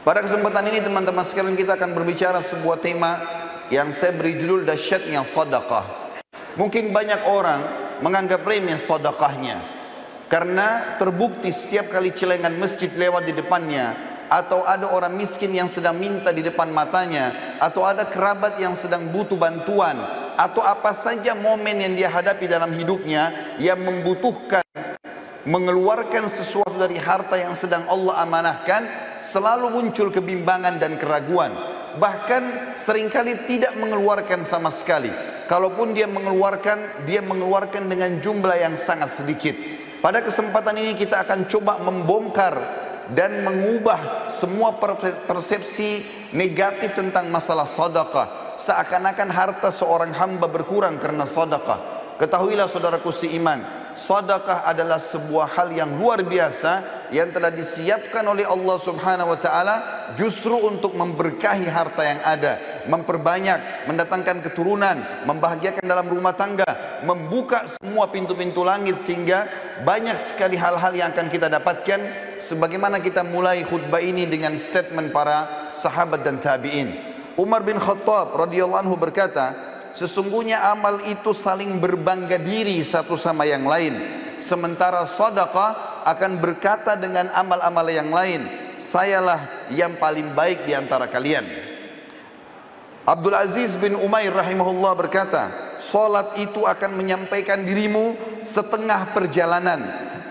Pada kesempatan ini teman-teman sekalian, kita akan berbicara sebuah tema yang saya beri judul dahsyatnya sedekah. Mungkin banyak orang menganggap remeh sedekahnya karena terbukti setiap kali celengan masjid lewat di depannya, atau ada orang miskin yang sedang minta di depan matanya, atau ada kerabat yang sedang butuh bantuan, atau apa saja momen yang dia hadapi dalam hidupnya yang membutuhkan mengeluarkan sesuatu dari harta yang sedang Allah amanahkan, selalu muncul kebimbangan dan keraguan. Bahkan seringkali tidak mengeluarkan sama sekali. Kalaupun dia mengeluarkan dengan jumlah yang sangat sedikit. Pada kesempatan ini kita akan coba membongkar dan mengubah semua persepsi negatif tentang masalah sedekah. Seakan-akan harta seorang hamba berkurang karena sedekah. Ketahuilah saudaraku seiman, sedekah adalah sebuah hal yang luar biasa yang telah disiapkan oleh Allah Subhanahu wa taala justru untuk memberkahi harta yang ada, memperbanyak, mendatangkan keturunan, membahagiakan dalam rumah tangga, membuka semua pintu-pintu langit, sehingga banyak sekali hal-hal yang akan kita dapatkan. Sebagaimana kita mulai khutbah ini dengan statement para sahabat dan tabi'in. Umar bin Khattab radhiyallahu anhu berkata, sesungguhnya amal itu saling berbangga diri satu sama yang lain, sementara sedekah akan berkata dengan amal-amal yang lain, sayalah yang paling baik di antara kalian. Abdul Aziz bin Umair rahimahullah berkata, salat itu akan menyampaikan dirimu setengah perjalanan,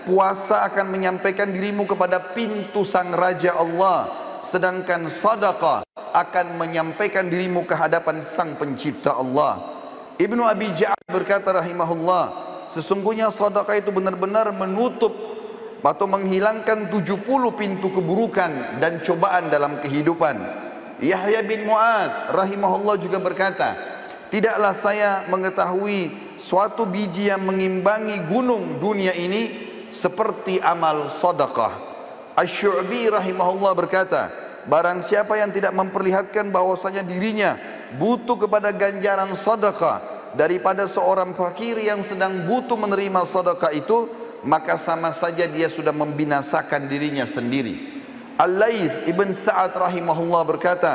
puasa akan menyampaikan dirimu kepada pintu sang raja Allah, sedangkan sedekah akan menyampaikan dirimu ke hadapan sang pencipta Allah. Ibnu Abi Ja'ad berkata rahimahullah, sesungguhnya sedekah itu benar-benar menutup atau menghilangkan 70 pintu keburukan dan cobaan dalam kehidupan. Yahya bin Mu'ad rahimahullah juga berkata, tidaklah saya mengetahui suatu biji yang mengimbangi gunung dunia ini seperti amal sedekah. Asy-Syu'bi rahimahullah berkata, barang siapa yang tidak memperlihatkan bahwasanya dirinya butuh kepada ganjaran sedekah daripada seorang fakir yang sedang butuh menerima sedekah itu, maka sama saja dia sudah membinasakan dirinya sendiri. Al-Laits ibn Sa'ad rahimahullah berkata,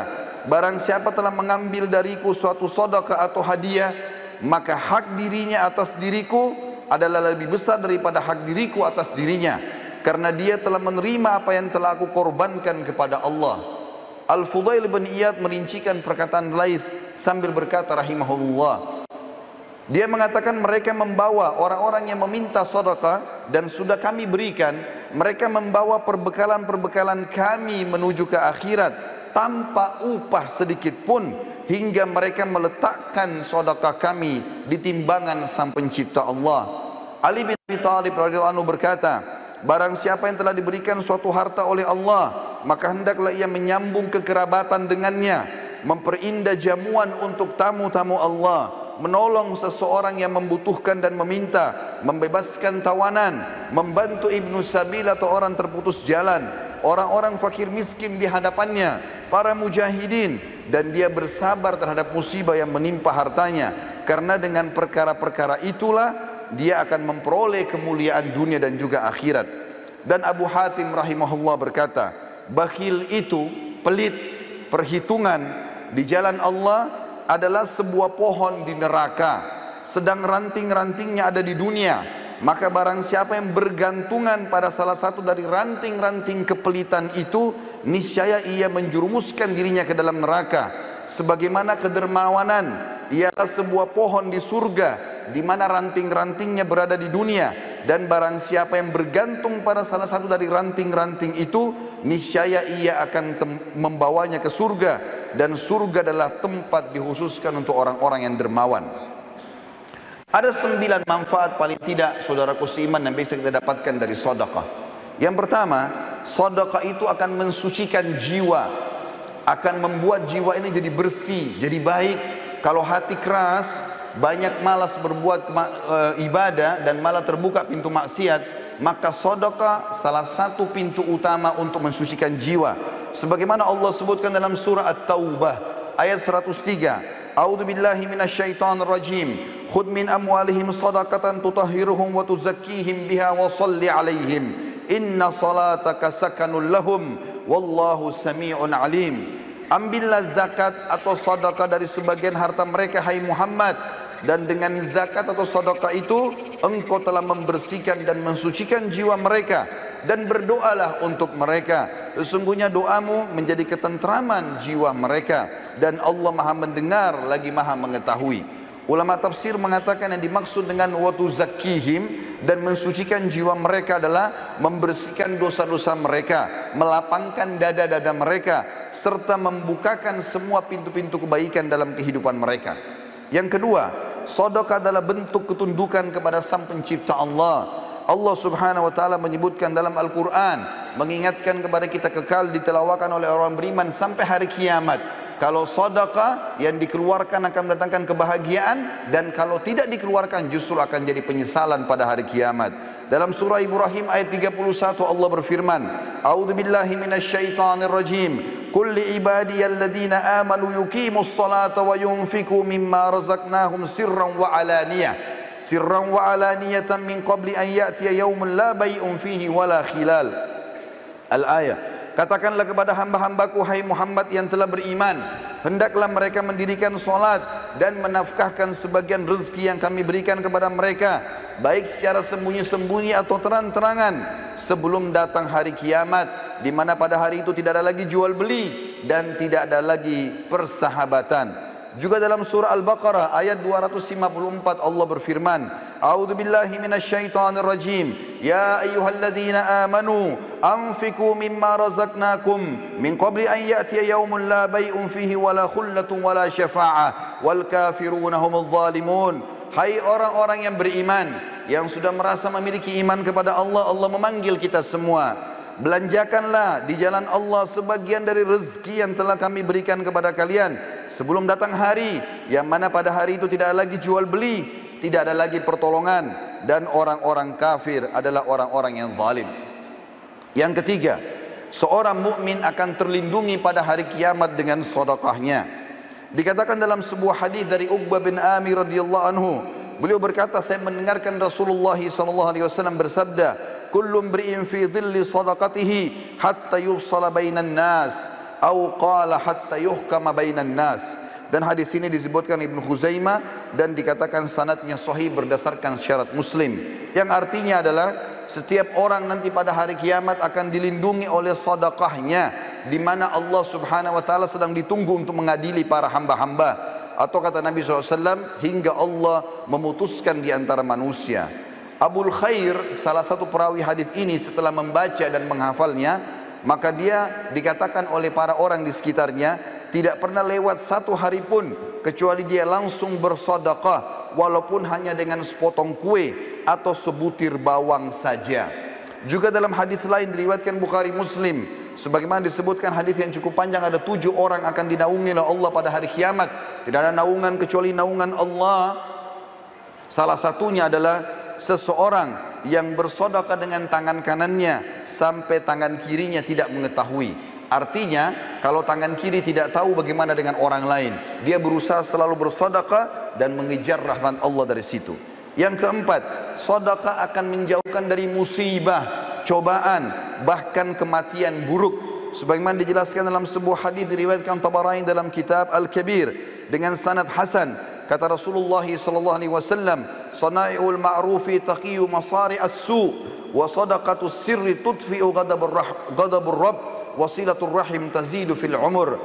barang siapa telah mengambil dariku suatu sedekah atau hadiah, maka hak dirinya atas diriku adalah lebih besar daripada hak diriku atas dirinya, karena dia telah menerima apa yang telah aku korbankan kepada Allah. Al-Fudail bin Iyad merincikan perkataan Laits sambil berkata rahimahullah, dia mengatakan mereka membawa orang-orang yang meminta sedekah dan sudah kami berikan, mereka membawa perbekalan-perbekalan kami menuju ke akhirat tanpa upah sedikit pun, hingga mereka meletakkan sedekah kami di timbangan sang pencipta Allah. Ali bin Abi Thalib radhiyallahu anhu berkata, barang siapa yang telah diberikan suatu harta oleh Allah, maka hendaklah ia menyambung kekerabatan dengannya, memperindah jamuan untuk tamu-tamu Allah, menolong seseorang yang membutuhkan dan meminta, membebaskan tawanan, membantu ibnu sabil atau orang terputus jalan, orang-orang fakir miskin di hadapannya, para mujahidin, dan dia bersabar terhadap musibah yang menimpa hartanya, karena dengan perkara-perkara itulah dia akan memperoleh kemuliaan dunia dan juga akhirat. Dan Abu Hatim rahimahullah berkata, bakhil itu, pelit, perhitungan di jalan Allah adalah sebuah pohon di neraka, sedang ranting-rantingnya ada di dunia. Maka barang siapa yang bergantungan pada salah satu dari ranting-ranting kepelitan itu, niscaya ia menjerumuskan dirinya ke dalam neraka. Sebagaimana kedermawanan ialah sebuah pohon di surga, di mana ranting-rantingnya berada di dunia, dan barang siapa yang bergantung pada salah satu dari ranting-ranting itu, niscaya ia akan membawanya ke surga, dan surga adalah tempat dikhususkan untuk orang-orang yang dermawan. Ada 9 manfaat paling tidak saudaraku seiman yang bisa kita dapatkan dari sedekah. Yang pertama, sedekah itu akan mensucikan jiwa, akan membuat jiwa ini jadi bersih, jadi baik. Kalau hati keras, banyak malas berbuat ibadah dan malah terbuka pintu maksiat, maka sedekah salah satu pintu utama untuk mensucikan jiwa. Sebagaimana Allah sebutkan dalam surah At-Taubah ayat 103, A'udzu billahi minasyaitonir rajim, khudh min amwalihim shadaqatan tutahhiruhum wa tuzakkihim biha wa shalli 'alaihim inna salataka sakanul lahum wallahu sami'un alim. Ambillah zakat atau sedekah dari sebagian harta mereka, hai Muhammad, dan dengan zakat atau sedekah itu engkau telah membersihkan dan mensucikan jiwa mereka, dan berdoalah untuk mereka, sesungguhnya doamu menjadi ketentraman jiwa mereka, dan Allah Maha mendengar lagi Maha mengetahui. Ulama tafsir mengatakan yang dimaksud dengan watu zakihim, dan mensucikan jiwa mereka adalah membersihkan dosa-dosa mereka, melapangkan dada-dada mereka, serta membukakan semua pintu-pintu kebaikan dalam kehidupan mereka. Yang kedua, sedekah adalah bentuk ketundukan kepada Sang Pencipta Allah. Allah Subhanahu wa taala menyebutkan dalam Al-Qur'an, mengingatkan kepada kita kekal ditelawakan oleh orang beriman sampai hari kiamat. Kalau sedekah yang dikeluarkan akan mendatangkan kebahagiaan, dan kalau tidak dikeluarkan justru akan jadi penyesalan pada hari kiamat. Dalam surah Ibrahim ayat 31 Allah berfirman, A'udzubillahi minasyaitonir rajim. Qul li ibadiyalladzina amanu yuqimus salata wa yunfiqu mimma razaqnahum sirran wa alaniyatan min qabli an ya'tiya yaumun la bay'un fihi wala khilal. Al-ayah. Katakanlah kepada hamba-hambaku, hai Muhammad yang telah beriman, hendaklah mereka mendirikan solat dan menafkahkan sebagian rezeki yang kami berikan kepada mereka, baik secara sembunyi-sembunyi atau terang-terangan, sebelum datang hari kiamat, di mana pada hari itu tidak ada lagi jual beli dan tidak ada lagi persahabatan. Juga dalam surah Al-Baqarah ayat 254 Allah berfirman, A'udzubillahi minasyaitonir rajim. Ya ayyuhalladzina amanu anfiqu mimma razaqnakum min qabli an ya'tiya yaumun la bay'un fihi wala khullatun wala syafa'ah wal kafiruna humudz zalimun. Hai orang-orang yang beriman, yang sudah merasa memiliki iman kepada Allah, Allah memanggil kita semua. Belanjakanlah di jalan Allah sebagian dari rezeki yang telah kami berikan kepada kalian sebelum datang hari yang mana pada hari itu tidak ada lagi jual beli, tidak ada lagi pertolongan, dan orang-orang kafir adalah orang-orang yang zalim. Yang ketiga, seorang mukmin akan terlindungi pada hari kiamat dengan sedekahnya. Dikatakan dalam sebuah hadis dari Uqbah bin Amir radhiyallahu anhu, beliau berkata, saya mendengarkan Rasulullah sallallahu alaihi wasallam bersabda, kullu imri'in fi dhilli sadaqatihi hatta yufsala bainan nas atau qala hatta yuhkama bainan nas. Dan hadis ini disebutkan Ibnu Khuzaimah dan dikatakan sanadnya sahih berdasarkan syarat Muslim, yang artinya adalah setiap orang nanti pada hari kiamat akan dilindungi oleh sedekahnya, di mana Allah Subhanahu wa taala sedang ditunggu untuk mengadili para hamba-hamba, atau kata Nabi SAW, hingga Allah memutuskan di antara manusia. Abul Khair, salah satu perawi hadis ini, setelah membaca dan menghafalnya, maka dia dikatakan oleh para orang di sekitarnya, tidak pernah lewat satu hari pun kecuali dia langsung bersedekah, walaupun hanya dengan sepotong kue atau sebutir bawang saja. Juga dalam hadis lain diriwayatkan Bukhari Muslim, sebagaimana disebutkan hadis yang cukup panjang, ada 7 orang akan dinaungi oleh Allah pada hari kiamat. Tidak ada naungan kecuali naungan Allah. Salah satunya adalah seseorang yang bersedekah dengan tangan kanannya sampai tangan kirinya tidak mengetahui. Artinya kalau tangan kiri tidak tahu, bagaimana dengan orang lain? Dia berusaha selalu bersedekah dan mengejar rahmat Allah dari situ. Yang keempat, sedekah akan menjauhkan dari musibah, cobaan, bahkan kematian buruk. Sebagaimana dijelaskan dalam sebuah hadis diriwayatkan Tabarani dalam kitab Al-Kabir dengan sanad hasan, kata Rasulullah sallallahu alaihi wasallam, "Sana'iul ma'rufi taqiyu masari as-su' wa sadaqatus sirri tudfi'u ghadabur rabb wa silatur rahim tazidu fil umur."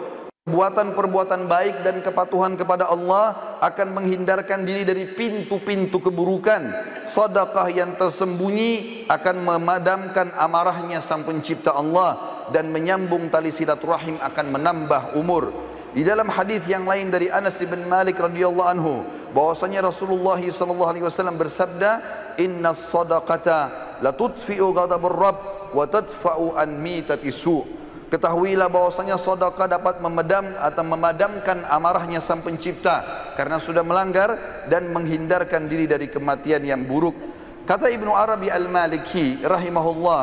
Perbuatan-perbuatan baik dan kepatuhan kepada Allah akan menghindarkan diri dari pintu-pintu keburukan. Sedekah yang tersembunyi akan memadamkan amarahnya Sang Pencipta Allah, dan menyambung tali silaturahim akan menambah umur. Di dalam hadis yang lain dari Anas bin Malik radhiyallahu anhu, bahwasanya Rasulullah sallallahu alaihi wasallam bersabda, "Innas sadaqata la tudfi'u ghadabur rabb wa tadfa'u an mitati su'." Ketahuilah bahwasanya sedekah dapat memadamkan amarahnya Sang Pencipta karena sudah melanggar, dan menghindarkan diri dari kematian yang buruk. Kata Ibnu Arabi Al-Maliki rahimahullah,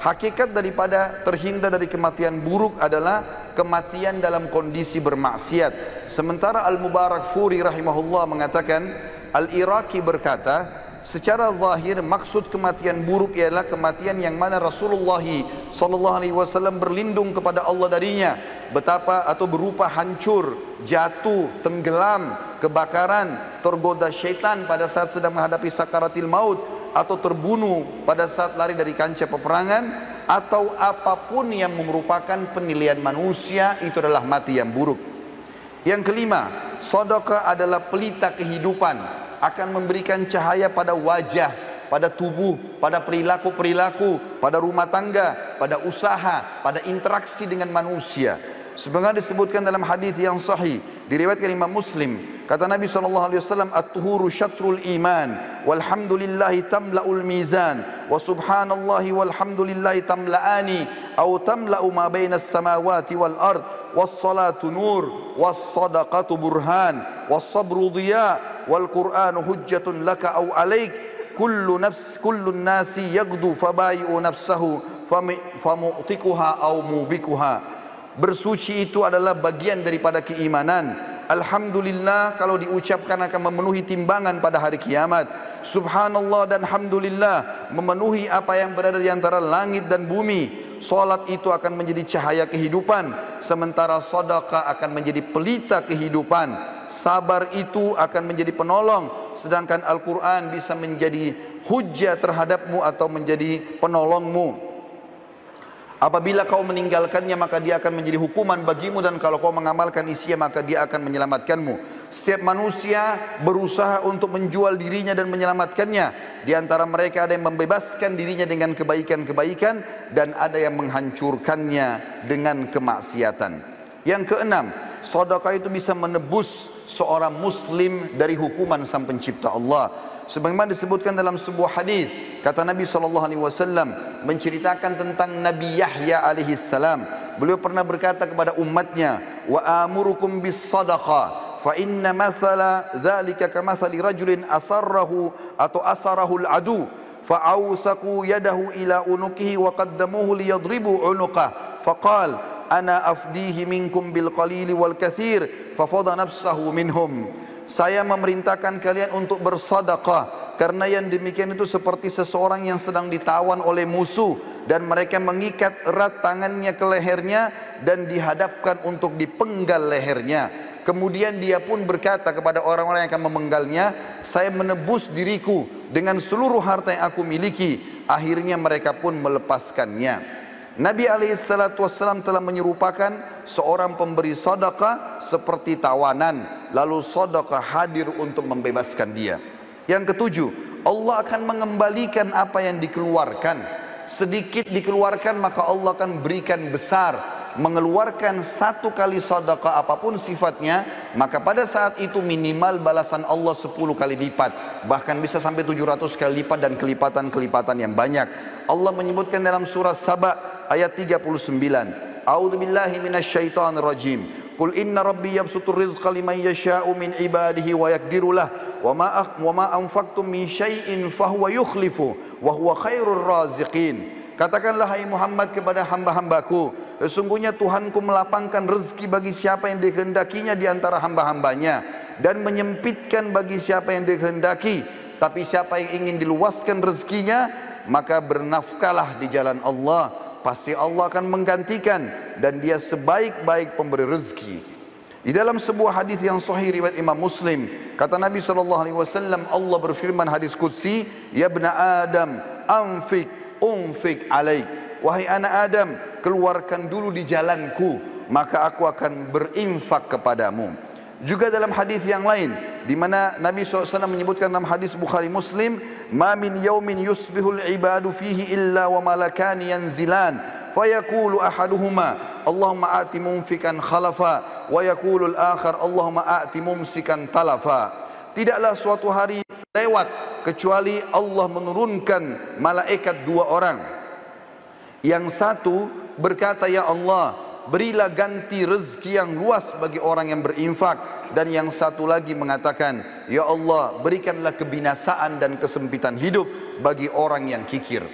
hakikat daripada terhindar dari kematian buruk adalah kematian dalam kondisi bermaksiat. Sementara Al-Mubarakfuri rahimahullah mengatakan, Al-Iraqi berkata, Secara zahir maksud kematian buruk ialah kematian yang mana Rasulullah SAW berlindung kepada Allah darinya. Betapa atau berupa hancur, jatuh, tenggelam, kebakaran, tergoda syaitan pada saat sedang menghadapi sakaratil maut, atau terbunuh pada saat lari dari kancah peperangan, atau apapun yang merupakan penilaian manusia, itu adalah mati yang buruk. Yang kelima, sedekah adalah pelita kehidupan, akan memberikan cahaya pada wajah, pada tubuh, pada perilaku-perilaku, pada rumah tangga, pada usaha, pada interaksi dengan manusia. Sebagaimana disebutkan dalam hadis yang sahih diriwayatkan Imam Muslim, kata Nabi SAW, at-tuhuru syatrul iman, walhamdulillahi tamla'ul mizan, wa subhanallahi walhamdulillahi tamla'ani, atau tamla'u ma bainas samawati wal ard, was-salatu nur, was-sadaqatu burhan, was-sabru dhiya, wal qur'anu hujjatun laka aw alaik, kullu nasi yaghdu fabayi'u nafsahu famu'tikuha aw mubikuha. Bersuci itu adalah bagian daripada keimanan. Alhamdulillah kalau diucapkan akan memenuhi timbangan pada hari kiamat. Subhanallah dan Alhamdulillah memenuhi apa yang berada di antara langit dan bumi. Salat itu akan menjadi cahaya kehidupan, sementara sedekah akan menjadi pelita kehidupan. Sabar itu akan menjadi penolong, sedangkan Al-Quran bisa menjadi hujjah terhadapmu atau menjadi penolongmu. Apabila kau meninggalkannya maka dia akan menjadi hukuman bagimu, dan kalau kau mengamalkan isinya maka dia akan menyelamatkanmu. Setiap manusia berusaha untuk menjual dirinya dan menyelamatkannya. Di antara mereka ada yang membebaskan dirinya dengan kebaikan-kebaikan, dan ada yang menghancurkannya dengan kemaksiatan. Yang keenam, sedekah itu bisa menebus seorang muslim dari hukuman Sang Pencipta Allah. Sebagaimana disebutkan dalam sebuah hadis, kata Nabi SAW menceritakan tentang Nabi Yahya alaihissalam. Beliau pernah berkata kepada umatnya, wa amurukum bis sadaqah fa inna mathala dzalika kamathali rajulin asarrahu atau asarahu al-adu fa awsaqu yadahu ila unukihi wa qaddamuhu liyadribu unuqah faqal ana afdihi minkum bil qalili wal kathir fa fadha nafsahu minhum. Saya memerintahkan kalian untuk bersedekah, karena yang demikian itu seperti seseorang yang sedang ditawan oleh musuh, dan mereka mengikat erat tangannya ke lehernya dan dihadapkan untuk dipenggal lehernya. Kemudian dia pun berkata kepada orang-orang yang akan memenggalnya, saya menebus diriku dengan seluruh harta yang aku miliki. Akhirnya mereka pun melepaskannya. Nabi SAW telah menyerupakan seorang pemberi sedekah seperti tawanan, lalu sedekah hadir untuk membebaskan dia. Yang ketujuh, Allah akan mengembalikan apa yang dikeluarkan. Sedikit dikeluarkan maka Allah akan berikan besar. Mengeluarkan satu kali sedekah apapun sifatnya, maka pada saat itu minimal balasan Allah 10 kali lipat, bahkan bisa sampai 700 kali lipat dan kelipatan-kelipatan yang banyak. Allah menyebutkan dalam surat Saba ayat 39, A'udzu billahi minasyaitonir rajim. Qul inna rabbi yabsutur rizqa liman yasha'u min ibadihi wa yaqdiru lah wa ma anfaqtum min syai'in fahuwa yukhlifu wa huwa khairur raziqin. Katakanlah hai Muhammad kepada hamba-hambaku, sesungguhnya Tuhanku melapangkan rezeki bagi siapa yang dikehendakinya di antara hamba-hambanya, dan menyempitkan bagi siapa yang dikehendaki. Tapi siapa yang ingin diluaskan rezekinya, maka bernafkahlah di jalan Allah, pasti Allah akan menggantikan, dan dia sebaik-baik pemberi rezeki. Di dalam sebuah hadis yang sahih riwayat Imam Muslim, kata Nabi SAW, Allah berfirman hadis qudsi, ya ibna Adam unfik alaik, wahai anak Adam, keluarkan dulu di jalanku, maka aku akan berinfak kepadamu. Juga dalam hadis yang lain, di mana Nabi SAW menyebutkan dalam hadis Bukhari Muslim, ma min yaumin yusbihul ibadu fihi illa wa malakani yanzilan fayaqulu ahaduhuma Allahumma a'ti mumfikan khalafa wa yaqulu al-akhar Allahumma a'ti mumsikan talafa. Tidaklah suatu hari lewat kecuali Allah menurunkan malaikat dua orang. Yang satu berkata, ya Allah, berilah ganti rezeki yang luas bagi orang yang berinfak. Dan yang satu lagi mengatakan, ya Allah, berikanlah kebinasaan dan kesempitan hidup bagi orang yang kikir.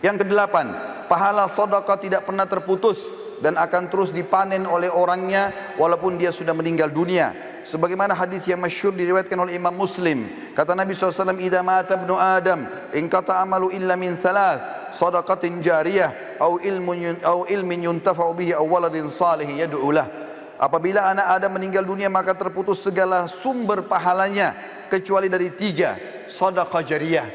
Yang kedelapan, pahala sedekah tidak pernah terputus dan akan terus dipanen oleh orangnya walaupun dia sudah meninggal dunia. Sebagaimana hadis yang masyhur diriwayatkan oleh Imam Muslim. Kata Nabi SAW, "Idza mata ibnu Adam, in qata amalu illa min thalath, sadaqatin jariyah, au ilmin yuntafa'u bihi, aw waladin salih yad'u lah." Apabila anak Adam meninggal dunia, maka terputus segala sumber pahalanya kecuali dari 3, sedekah jariyah.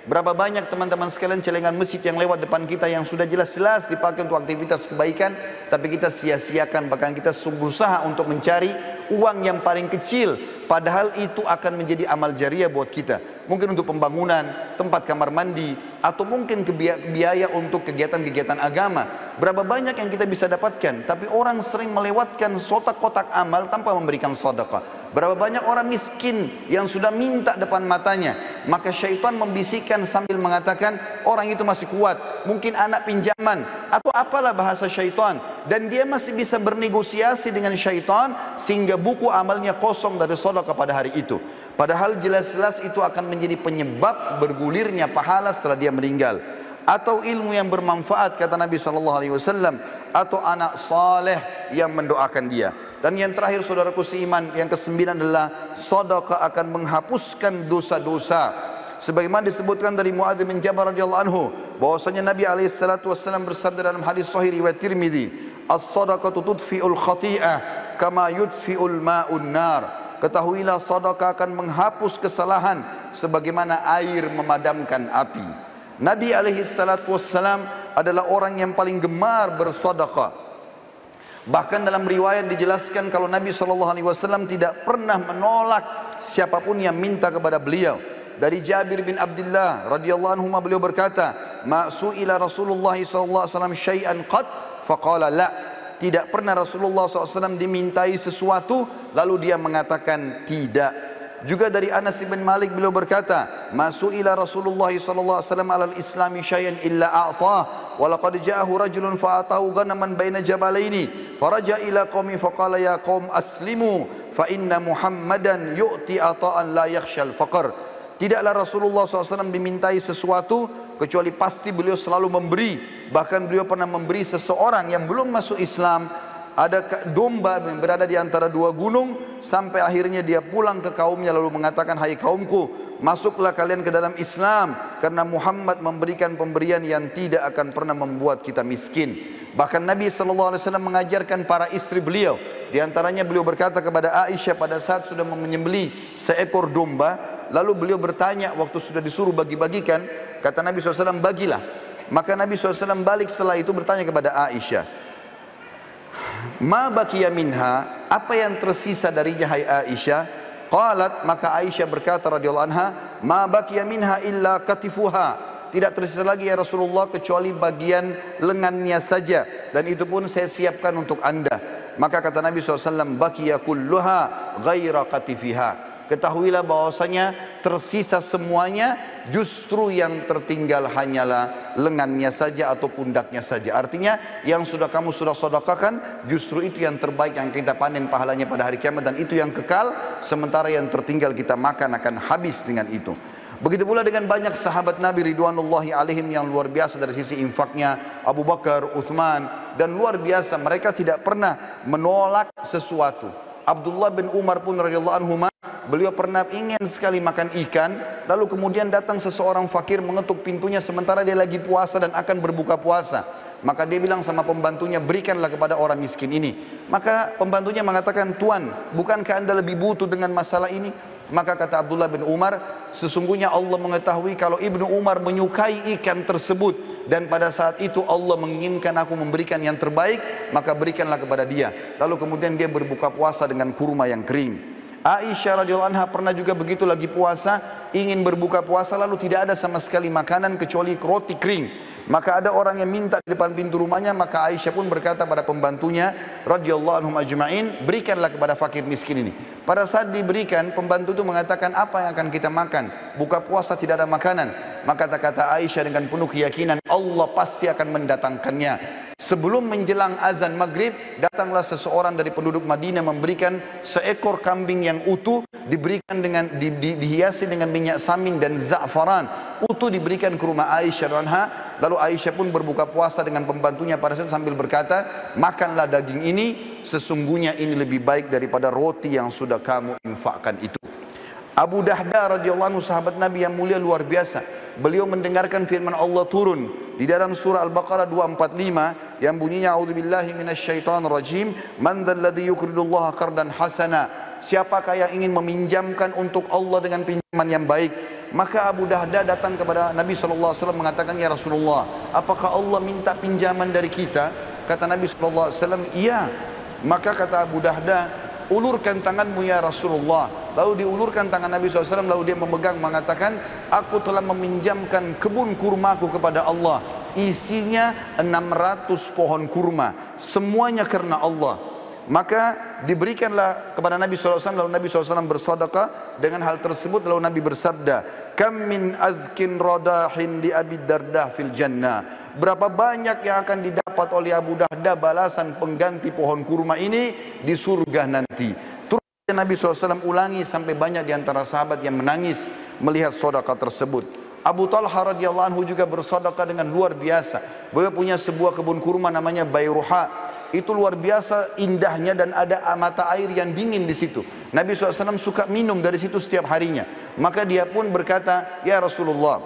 Berapa banyak teman-teman sekalian celengan masjid yang lewat depan kita yang sudah jelas-jelas dipakai untuk aktivitas kebaikan, tapi kita sia-siakan, bahkan kita berusaha untuk mencari uang yang paling kecil, padahal itu akan menjadi amal jariah buat kita. Mungkin untuk pembangunan, tempat kamar mandi, atau mungkin biaya untuk kegiatan-kegiatan agama. Berapa banyak yang kita bisa dapatkan, tapi orang sering melewatkan kotak-kotak amal tanpa memberikan sedekah. Berapa banyak orang miskin yang sudah minta depan matanya, maka syaitan membisikkan sambil mengatakan orang itu masih kuat, mungkin anak pinjaman atau apalah bahasa syaitan, dan dia masih bisa bernegosiasi dengan syaitan sehingga buku amalnya kosong dari sedekah pada hari itu. Padahal jelas-jelas itu akan menjadi penyebab bergulirnya pahala setelah dia meninggal. Atau ilmu yang bermanfaat, kata Nabi SAW, atau anak saleh yang mendoakan dia. Dan yang terakhir saudaraku seiman, yang ke-9 adalah sedekah akan menghapuskan dosa-dosa. Sebagaimana disebutkan dari Muadz bin Jabal radhiyallahu anhu, bahwasanya Nabi SAW bersabda dalam hadis sahih riwayat Tirmidzi, "As-sadaqatu tudfi'ul khati'ah kama yudfi'ul ma'un nar." Ketahuilah sedekah akan menghapus kesalahan sebagaimana air memadamkan api. Nabi SAW adalah orang yang paling gemar bersedekah. Bahkan dalam riwayat dijelaskan kalau Nabi SAW tidak pernah menolak siapapun yang minta kepada beliau. Dari Jabir bin Abdullah radhiyallahu anhu beliau berkata, "Ma su'ila Rasulullah SAW syai'an qad faqala la." Tidak pernah Rasulullah SAW dimintai sesuatu lalu dia mengatakan tidak. Juga dari Anas bin Malik beliau berkata, "Ma su'ila Rasulullah SAW alal islami syai'an illa a'tah. Walaqad ja'ahu rajulun fa'atahu ghanaman baina jabalaini faraja ila qaumi faqala ya qaum aslimu fa inna Muhammadan yu'ti ata'an la yakhshal faqr." Tidaklah Rasulullah SAW dimintai sesuatu kecuali pasti beliau selalu memberi. Bahkan beliau pernah memberi seseorang yang belum masuk Islam ada domba yang berada di antara 2 gunung, sampai akhirnya dia pulang ke kaumnya lalu mengatakan, "Hai kaumku, masuklah kalian ke dalam Islam karena Muhammad memberikan pemberian yang tidak akan pernah membuat kita miskin." Bahkan Nabi SAW mengajarkan para istri beliau, di antaranya beliau berkata kepada Aisyah pada saat sudah menyembelih seekor domba, lalu beliau bertanya waktu sudah disuruh bagi-bagikan, kata Nabi SAW, "Bagilah." Maka Nabi SAW balik setelah itu bertanya kepada Aisyah, "Ma baqiya minha?" Apa yang tersisa darinya hai Aisyah? Qalat, maka Aisyah berkata radhiyallahu anha, "Ma baqiya minha illa katifuha." Tidak tersisa lagi ya Rasulullah kecuali bagian lengannya saja, dan itu pun saya siapkan untuk Anda. Maka kata Nabi SAW, "Baqiya kulluha ghaira katifiha." Ketahuilah bahwasanya tersisa semuanya, justru yang tertinggal hanyalah lengannya saja atau pundaknya saja. Artinya yang kamu sudah sedekahkan, justru itu yang terbaik yang kita panen pahalanya pada hari kiamat, dan itu yang kekal, sementara yang tertinggal kita makan akan habis dengan itu. Begitu pula dengan banyak sahabat Nabi ridwanullahi alaihim yang luar biasa dari sisi infaknya, Abu Bakar, Uthman, dan luar biasa mereka tidak pernah menolak sesuatu. Abdullah bin Umar pun radhiyallahu anhu, beliau pernah ingin sekali makan ikan, lalu kemudian datang seseorang fakir mengetuk pintunya sementara dia lagi puasa dan akan berbuka puasa. Maka dia bilang sama pembantunya, "Berikanlah kepada orang miskin ini." Maka pembantunya mengatakan, "Tuan, bukankah Anda lebih butuh dengan masalah ini?" Maka kata Abdullah bin Umar, "Sesungguhnya Allah mengetahui kalau Ibnu Umar menyukai ikan tersebut, dan pada saat itu Allah menginginkan aku memberikan yang terbaik, maka berikanlah kepada dia." Lalu kemudian dia berbuka puasa dengan kurma yang kering. Aisyah radhiyallahu anha pernah juga begitu, lagi puasa, ingin berbuka puasa, lalu tidak ada sama sekali makanan kecuali roti kering. Maka ada orang yang minta di depan pintu rumahnya, maka Aisyah pun berkata pada pembantunya radhiyallahu anhum ajma'in, "Berikanlah kepada fakir miskin ini." Pada saat diberikan, pembantu itu mengatakan, "Apa yang akan kita makan? Buka puasa tidak ada makanan." Maka kata Aisyah dengan penuh keyakinan, Allah pasti akan mendatangkannya. Sebelum menjelang azan maghrib, datanglah seseorang dari penduduk Madinah memberikan seekor kambing yang utuh diberikan dengan dihiasi dengan minyak samin dan za'faran, utuh diberikan ke rumah Aisyah anha. Lalu Aisyah pun berbuka puasa dengan pembantunya pada saat sambil berkata, makanlah daging ini, sesungguhnya ini lebih baik daripada roti yang sudah kamu infakkan itu. Abu Dahda radhiyallahu anhu, sahabat Nabi yang mulia luar biasa. Beliau mendengarkan firman Allah turun di dalam surah Al-Baqarah 245 yang bunyinya, a'udzubillahi minasyaitonir rajim, man dzalladzi yuqridullaha qardan hasana. Siapakah yang ingin meminjamkan untuk Allah dengan pinjaman yang baik? Maka Abu Dahda datang kepada Nabi SAW mengatakan, ya Rasulullah, apakah Allah minta pinjaman dari kita? Kata Nabi SAW, iya. Maka kata Abu Dahda, ulurkan tanganmu ya Rasulullah. Lalu diulurkan tangan Nabi SAW, lalu dia memegang mengatakan, aku telah meminjamkan kebun kurmaku kepada Allah, isinya 600 pohon kurma, semuanya karena Allah. Maka diberikanlah kepada Nabi SAW, lalu Nabi SAW bersedekah dengan hal tersebut. Lalu Nabi bersabda, kam min azkin radahin di Abi Dardah fil jannah. Berapa banyak yang akan didapat oleh Abu Dahda balasan pengganti pohon kurma ini di surga nanti. Terus Nabi SAW ulangi sampai banyak di antara sahabat yang menangis melihat sedekah tersebut. Abu Talha radhiyallahu anhu juga bersedekah dengan luar biasa. Beliau punya sebuah kebun kurma namanya Bayruha. Itu luar biasa indahnya dan ada mata air yang dingin di situ. Nabi SAW suka minum dari situ setiap harinya. Maka dia pun berkata, ya Rasulullah,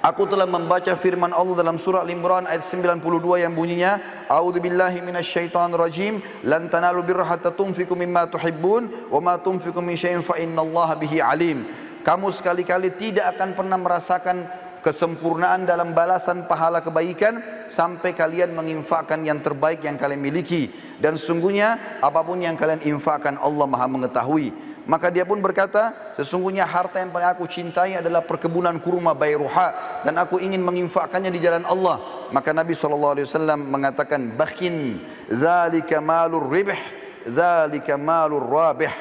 aku telah membaca firman Allah dalam surah Al-Imran ayat 92 yang bunyinya, a'udzubillahi minasyaitonir rajim, lan tanalu birra hatta tunfiqu mimma tuhibbun wa ma tunfiqu min syai'in fa innallaha bihi alim. Kamu sekali-kali tidak akan pernah merasakan kesempurnaan dalam balasan pahala kebaikan sampai kalian menginfakkan yang terbaik yang kalian miliki, dan sungguhnya apapun yang kalian infakkan Allah Maha mengetahui. Maka dia pun berkata, sesungguhnya harta yang paling aku cintai adalah perkebunan kurma Bayruha, dan aku ingin menginfakkannya di jalan Allah. Maka Nabi SAW mengatakan, bakhin dzalika malur ribh, dzalika malur rabih,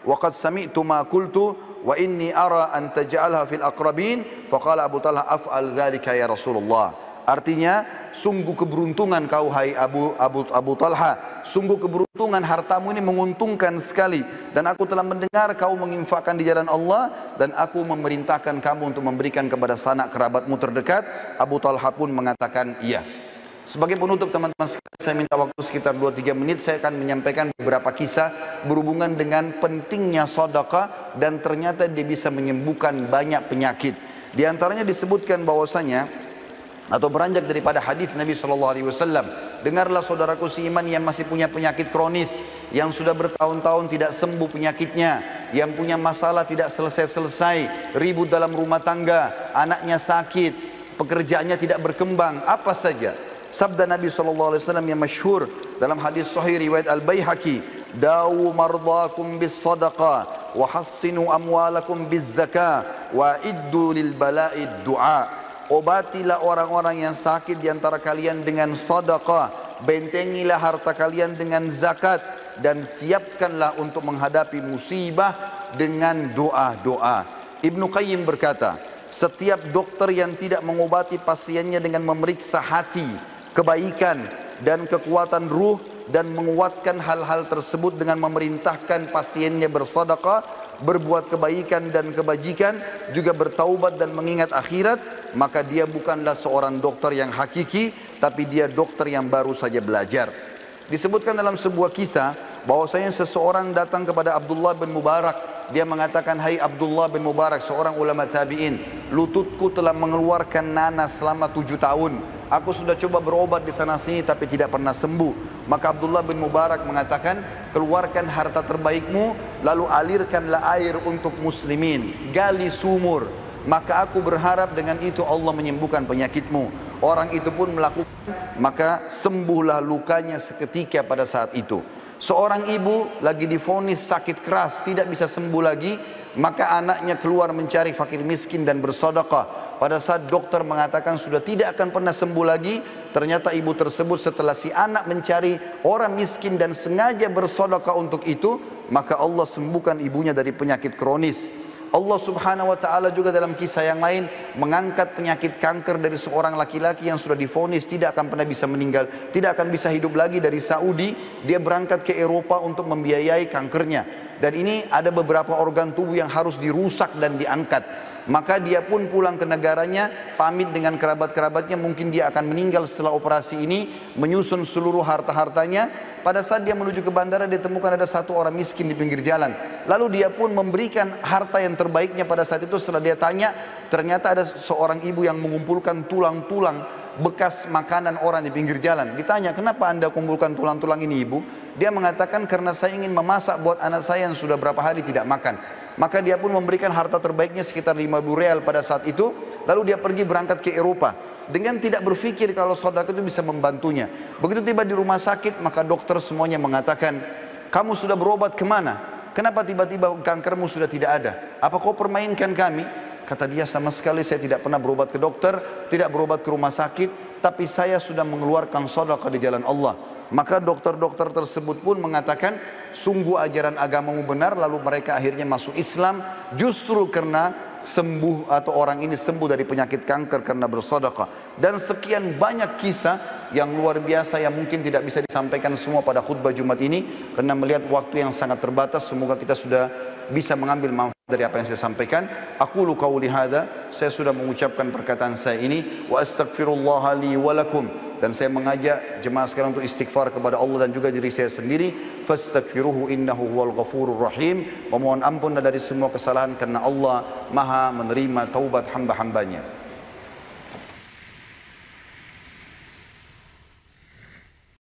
wa qad sami'tu ma qultu wa inni ara an taj'alha fil aqrabin. Faqala Abu Talha, af'al dzalika ya Rasulullah. Artinya, sungguh keberuntungan kau hai Abu Talha, sungguh keberuntungan, hartamu ini menguntungkan sekali, dan aku telah mendengar kau menginfakkan di jalan Allah, dan aku memerintahkan kamu untuk memberikan kepada sanak kerabatmu terdekat. Abu Talha pun mengatakan iya. Sebagai penutup teman-teman sekalian, saya minta waktu sekitar 2-3 menit. Saya akan menyampaikan beberapa kisah berhubungan dengan pentingnya sedekah, dan ternyata dia bisa menyembuhkan banyak penyakit. Di antaranya disebutkan bahwasanya, atau beranjak daripada hadis Nabi SAW, dengarlah saudaraku seiman yang masih punya penyakit kronis, yang sudah bertahun-tahun tidak sembuh penyakitnya, yang punya masalah tidak selesai-selesai, ribut dalam rumah tangga, anaknya sakit, pekerjaannya tidak berkembang, apa saja. Sabda Nabi SAW yang masyhur dalam hadis sahih riwayat Al-Baihaqi, dawu mardakum bis sadaqah wa hassinu amwalakum biz zakah wa iddu lil bala'id du'a. Obatilah orang-orang yang sakit di antara kalian dengan sedekah, bentengilah harta kalian dengan zakat, dan siapkanlah untuk menghadapi musibah dengan doa-doa. Ibnu Qayyim berkata, setiap dokter yang tidak mengobati pasiennya dengan memeriksa hati, kebaikan dan kekuatan ruh, dan menguatkan hal-hal tersebut dengan memerintahkan pasiennya bersedekah, berbuat kebaikan dan kebajikan, juga bertaubat dan mengingat akhirat, maka dia bukanlah seorang dokter yang hakiki, tapi dia dokter yang baru saja belajar. Disebutkan dalam sebuah kisah bahwasanya seseorang datang kepada Abdullah bin Mubarak. Dia mengatakan, hai Abdullah bin Mubarak, seorang ulama tabi'in, lututku telah mengeluarkan nanas selama 7 tahun. Aku sudah coba berobat di sana sini tapi tidak pernah sembuh. Maka Abdullah bin Mubarak mengatakan, keluarkan harta terbaikmu, lalu alirkanlah air untuk muslimin, gali sumur, maka aku berharap dengan itu Allah menyembuhkan penyakitmu. Orang itu pun melakukan, maka sembuhlah lukanya seketika pada saat itu. Seorang ibu lagi divonis sakit keras, tidak bisa sembuh lagi, maka anaknya keluar mencari fakir miskin dan bersedekah. Pada saat dokter mengatakan sudah tidak akan pernah sembuh lagi, ternyata ibu tersebut setelah si anak mencari orang miskin dan sengaja bersedekah untuk itu, maka Allah sembuhkan ibunya dari penyakit kronis. Allah subhanahu wa ta'ala juga dalam kisah yang lain mengangkat penyakit kanker dari seorang laki-laki yang sudah divonis tidak akan pernah bisa meninggal, tidak akan bisa hidup lagi. Dari Saudi dia berangkat ke Eropa untuk membiayai kankernya, dan ini ada beberapa organ tubuh yang harus dirusak dan diangkat. Maka dia pun pulang ke negaranya, pamit dengan kerabat-kerabatnya, mungkin dia akan meninggal setelah operasi ini, menyusun seluruh harta-hartanya. Pada saat dia menuju ke bandara, dia temukan ada satu orang miskin di pinggir jalan. Lalu dia pun memberikan harta yang terbaiknya pada saat itu. Setelah dia tanya, ternyata ada seorang ibu yang mengumpulkan tulang-tulang bekas makanan orang di pinggir jalan. Ditanya, kenapa anda kumpulkan tulang-tulang ini ibu? Dia mengatakan, karena saya ingin memasak buat anak saya yang sudah berapa hari tidak makan. Maka dia pun memberikan harta terbaiknya sekitar 5.000 real pada saat itu. Lalu dia pergi berangkat ke Eropa dengan tidak berpikir kalau sedekah itu bisa membantunya. Begitu tiba di rumah sakit, maka dokter semuanya mengatakan, kamu sudah berobat kemana? Kenapa tiba-tiba kankermu sudah tidak ada? Apa kau permainkan kami? Kata dia, sama sekali saya tidak pernah berobat ke dokter, tidak berobat ke rumah sakit, tapi saya sudah mengeluarkan sedekah di jalan Allah. Maka dokter-dokter tersebut pun mengatakan, sungguh ajaran agamamu benar. Lalu mereka akhirnya masuk Islam justru karena sembuh, atau orang ini sembuh dari penyakit kanker karena bersedekah. Dan sekian banyak kisah yang luar biasa yang mungkin tidak bisa disampaikan semua pada khutbah Jumat ini karena melihat waktu yang sangat terbatas. Semoga kita sudah bisa mengambil manfaat dari apa yang saya sampaikan. Aqulu qauli hadza, saya sudah mengucapkan perkataan saya ini, wa astaghfirullah li wa lakum, dan saya mengajak jemaah sekarang untuk istighfar kepada Allah dan juga diri saya sendiri. Fastaghfiruhu innahu huwal ghafurur rahim. Memohon ampun dari semua kesalahan karena Allah Maha menerima taubat hamba-hambanya.